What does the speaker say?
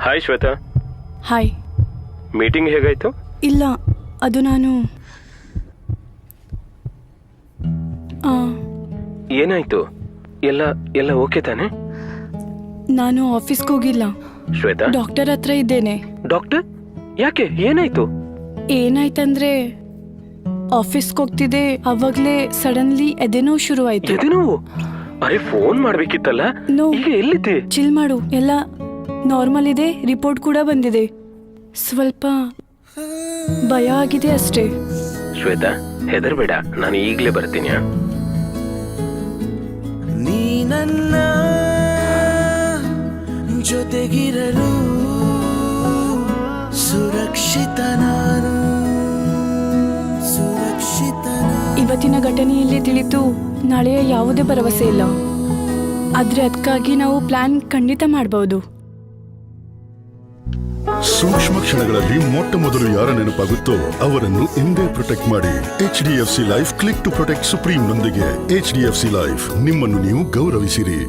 Hi Shweta. Hi. Meeting ಹೇಗಾಯ್ತು? ಇಲ್ಲ, ಅದು ನಾನು ಏನಾಯ್ತು? ಎಲ್ಲ ಎಲ್ಲ ಓಕೆ ತಾನೆ? ನಾನು ಆಫೀಸ್ಗೆ ಹೋಗಿಲ್ಲ. ಶ್ವೇತಾ, ಡಾಕ್ಟರ್ ಹತ್ರ ಇದ್ದೇನೆ. ಡಾಕ್ಟರ್? ಯಾಕೆ, ಏನಾಯ್ತು? ಏನಾಯ್ತಂದ್ರೆ ಆಫೀಸ್ಗೆ ಹೋಗ್ತಿದ್ದೆ, ಅವಾಗ್ಲೇ ಸಡನ್ಲಿ ಎದೆನೋವು ಶುರು ಆಯ್ತು. ಎದೆನೋವು? ಅರೆ ಫೋನ್ ಮಾಡ್ಬೇಕಿತ್ತಲ್ಲ. ನೋ, ಈಗ ಎಲ್ಲಿದ್ದೆ? ಚಿಲ್ ಮಾಡು, ಎಲ್ಲ ನಾರ್ಮಲ್ ಇದೆ. ರಿಪೋರ್ಟ್ ಕೂಡ ಬಂದಿದೆ. ಸ್ವಲ್ಪ ಭಯ ಆಗಿದೆ ಅಷ್ಟೇ. ಶ್ವೇತಾ, ಹೆದರ್ಬೇಡ, ನಾನು ಈಗಲೇ ಬರ್ತೀನಿ. ನೀ ನನ್ನ ಜೊತೆಗಿರಲು ಸುರಕ್ಷಿತ, ನಾನು ಸುರಕ್ಷಿತ. ಇವತ್ತಿನ ಘಟನೆಯಲ್ಲಿ ತಿಳಿತು ನಾಳೆಯ ಯಾವುದೇ ಭರವಸೆ ಇಲ್ಲ. ಆದ್ರೆ ಅದಕ್ಕಾಗಿ ನಾವು ಪ್ಲಾನ್ ಖಂಡಿತ ಮಾಡಬಹುದು. ಸೂಕ್ಷ್ಮ ಕ್ಷಣಗಳಲ್ಲಿ ಮೊಟ್ಟ ಮೊದಲು ಯಾರ ನೆನಪಾಗುತ್ತೋ ಅವರನ್ನು ಇಂದೇ ಪ್ರೊಟೆಕ್ಟ್ ಮಾಡಿ. HDFC life click to protect supreme ನೊಂದಿಗೆ. HDFC ಲೈಫ್, ನಿಮ್ಮನ್ನು ನೀವು ಗೌರವಿಸಿರಿ.